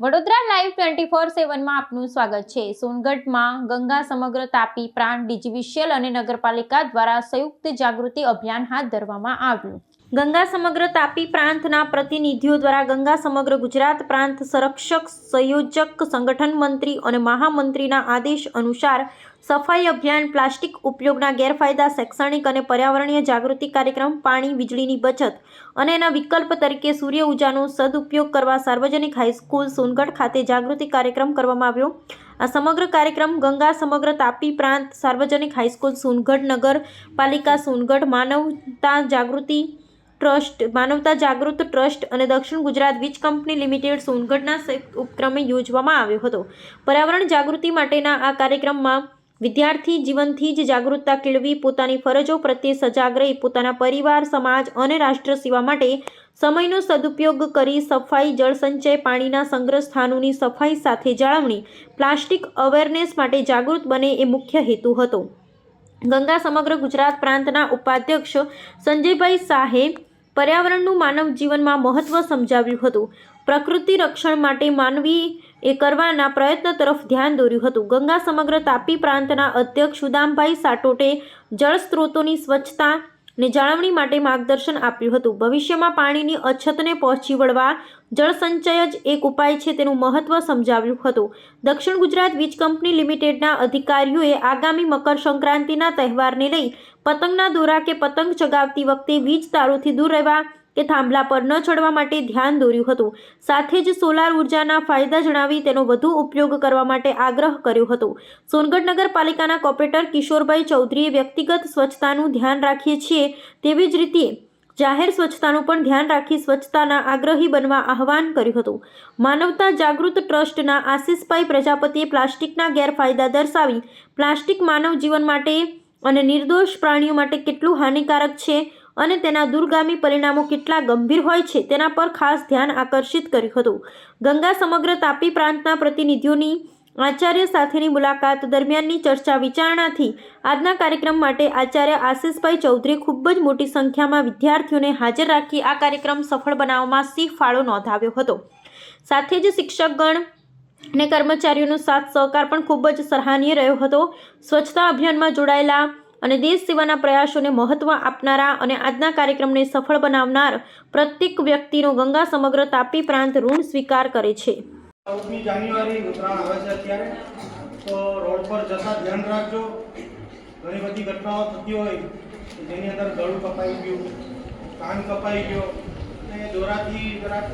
Vadodara live 24/7 માં આપનું સ્વાગત છે। સોનગઢમાં ગંગા સમગ્ર તાપી પ્રાંત ડીજીવીસીએલ અને નગરપાલિકા દ્વારા સંયુક્ત જાગૃતિ અભિયાન હાથ ધરવામાં આવ્યું। ગંગા સમગ્ર તાપી પ્રાંતના પ્રતિનિધિઓ દ્વારા ગંગા સમગ્ર ગુજરાત પ્રાંત સંરક્ષક સંયોજક સંગઠન મંત્રી અને મહામંત્રીના આદેશ અનુસાર સફાઈ અભિયાન, પ્લાસ્ટિક ઉપયોગના ગેરફાયદા, શૈક્ષણિક અને પર્યાવરણીય જાગૃતિ કાર્યક્રમ, પાણી વીજળીની બચત અને એના વિકલ્પ તરીકે સૂર્ય ઉર્જાનો સદુપયોગ કરવા સાર્વજનિક હાઈસ્કૂલ સોનગઢ ખાતે જાગૃતિ કાર્યક્રમ કરવામાં આવ્યો। આ સમગ્ર કાર્યક્રમ ગંગા સમગ્ર તાપી પ્રાંત સાર્વજનિક હાઈસ્કૂલ સોનગઢ, નગરપાલિકા સોનગઢ, માનવતા જાગૃત ટ્રસ્ટ અને દક્ષિણ ગુજરાત વીજ કંપની લિમિટેડ સોનગઢના સંયુક્ત ઉપક્રમે યોજવામાં આવ્યો હતો। પર્યાવરણ જાગૃતિ માટેના આ કાર્યક્રમમાં વિદ્યાર્થી જીવનથી જ જાગૃતતા કેળવી પોતાની ફરજો પ્રત્યે સજાગ રહી પોતાના પરિવાર, સમાજ અને રાષ્ટ્ર સેવા માટે સમયનો સદુપયોગ કરી સફાઈ, જળસંચય, પાણીના સંગ્રહ સ્થાનોની સફાઈ સાથે જાળવણી, પ્લાસ્ટિક અવેરનેસ માટે જાગૃત બને એ મુખ્ય હેતુ હતો। ગંગા સમગ્ર ગુજરાત પ્રાંતના ઉપાધ્યક્ષ સંજયભાઈ શાહે પર્યાવરણનું માનવ જીવનમાં મહત્વ સમજાવ્યું હતું। પ્રકૃતિ રક્ષણ માટે માનવીએ કરવાના પ્રયત્ન તરફ ધ્યાન દોર્યું હતું। ગંગા સમગ્ર તાપી પ્રાંતના અધ્યક્ષ સુદામભાઈ સાટોટે જળ સ્ત્રોતોની સ્વચ્છતા ને જાળવણી માટે માર્ગદર્શન આપ્યું હતું। ભવિષ્યમાં પાણીની અછતને પહોંચી વળવા જળસંચય જ એક ઉપાય છે તેનું મહત્વ સમજાવ્યું હતું। દક્ષિણ ગુજરાત વીજ કંપની લિમિટેડના અધિકારીઓએ આગામી મકર સંક્રાંતિના તહેવારને લઈ પતંગના દોરા કે પતંગ ચગાવતી વખતે વીજ તારોથી દૂર રહેવા કે થાંભલા પર ન ચડવા માટે ધ્યાન દોર્યું હતું। સાથે જ સોલાર ઉર્જાના ફાયદા જણાવી તેનો વધુ ઉપયોગ કરવા માટે આગ્રહ કર્યો હતો। સોનગઢ નગરપાલિકાના કોર્પોરેટર કિશોરભાઈ ચૌધરીએ વ્યક્તિગત સ્વચ્છતાનું ધ્યાન રાખીએ છીએ તેવી જ રીતે જાહેર સ્વચ્છતાનું પણ ધ્યાન રાખી સ્વચ્છતાના આગ્રહી બનવા આહવાન કર્યું હતું। માનવતા જાગૃત ટ્રસ્ટના આશીષભાઈ પ્રજાપતિએ પ્લાસ્ટિકના ગેરફાયદા દર્શાવી પ્લાસ્ટિક માનવ જીવન માટે અને નિર્દોષ પ્રાણીઓ માટે કેટલું હાનિકારક છે અને તેના દૂરગામી પરિણામો કેટલા ગંભીર હોય છે તેના પર ખાસ ધ્યાન આકર્ષિત કર્યું હતું। ગંગા સમગ્ર તાપી પ્રાંતના પ્રતિનિધિઓની આચાર્ય સાથેની મુલાકાત દરમિયાનની ચર્ચા વિચારણાથી આજના કાર્યક્રમ માટે આચાર્ય આશીષભાઈ ચૌધરી ખૂબ જ મોટી સંખ્યામાં વિદ્યાર્થીઓને હાજર રાખી આ કાર્યક્રમ સફળ બનાવવામાં સિંહ ફાળો નોંધાવ્યો હતો। સાથે જ શિક્ષકગણ અને કર્મચારીઓનો સાથ સહકાર પણ ખૂબ જ સરાહનીય રહ્યો હતો। સ્વચ્છતા અભિયાનમાં જોડાયેલા અને દેશ સેવાના પ્રયાસોને મહત્વ આપનારા અને આજના કાર્યક્રમને સફળ બનાવનાર પ્રત્યેક વ્યક્તિનો ગંગા સમગ્ર તાપી પ્રાંત ઋણ સ્વીકાર કરે છે। 14મી જાન્યુઆરી ઉત્તરાયણ આવે છે અત્યારે, તો રોડ પર જતા ધ્યાન રાખજો। ઘણી બધી ઘટનાઓ થતી હોય જેની અંદર ગળું કપાઈ ગયું, કાન કપાઈ ગયો, અને દોરાથી જરાક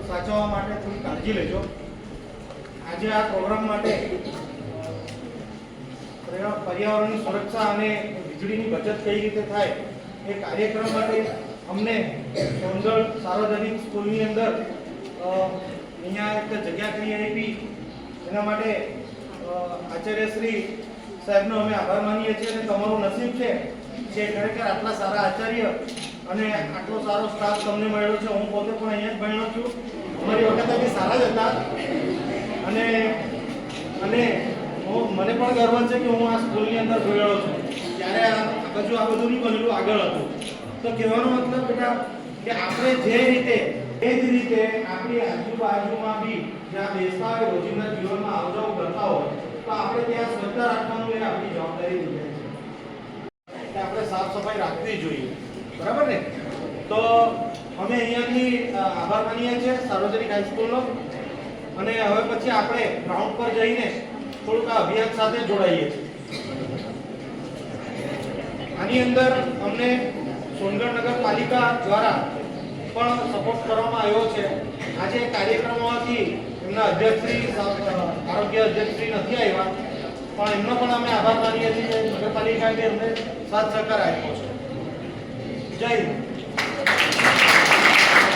સાચવવા માટે થોડી કાળજી લેજો। આજે આ પ્રોગ્રામ માટે પર્યાવરણની સુરક્ષા અને વીજળીની બચત કઈ રીતે થાય એ કાર્યક્રમ માટે અમને સોનગઢ સાર્વજનિક સ્કૂલની અંદર અહીંયા એક જગ્યા કરી આપી। એના માટે આચાર્યશ્રી સાહેબનો અમે આભાર માનીએ છીએ અને તમારું નસીબ છે કે ખરેખર આટલા સારા આચાર્ય અને આટલો સારો સ્ટાફ તમને મળ્યો છે। હું પોતે પણ અહીંયા જ ભણ્યો છું, અમારી વખતે બી સારા જ હતા અને મને પણ ગર્વ છે કે હું આ સ્કૂલની અંદર જોયેલો છું ત્યારે આ બધું નહીં બનેલું, આગળ હતું। તો કહેવાનો મતલબ બેટા કે આપણે જે રીતે એ જ રીતે આપણી આજુબાજુમાં બી જ્યાં બેસતા હોય, રોજિંદા જીવનમાં આવજાવ કરતા હોય તો આપણે ત્યાં સ્વચ્છતા રાખવાનું એ આપણી જવાબદારી બની છે કે આપણે સાફ સફાઈ રાખવી જોઈએ, બરાબર ને? તો અમે અહીંયાથી આભાર માનીએ છીએ સાર્વજનિક હાઈસ્કૂલનો અને હવે પછી આપણે ગ્રાઉન્ડ પર જઈને થોડુંક આ અભિયાન સાથે જોડાઈએ છીએ। આની અંદર અમને સોનગઢ નગરપાલિકા દ્વારા પણ સપોર્ટ કરવામાં આવ્યો છે। આજે કાર્યક્રમોમાંથી એમના અધ્યક્ષશ્રી, આરોગ્ય અધ્યક્ષશ્રી નથી આવ્યા, પણ એમનો પણ અમે આભાર માનીએ છીએ કે નગરપાલિકાએ અમને સાથ સહકાર આપ્યો છે। જય હિન્દ।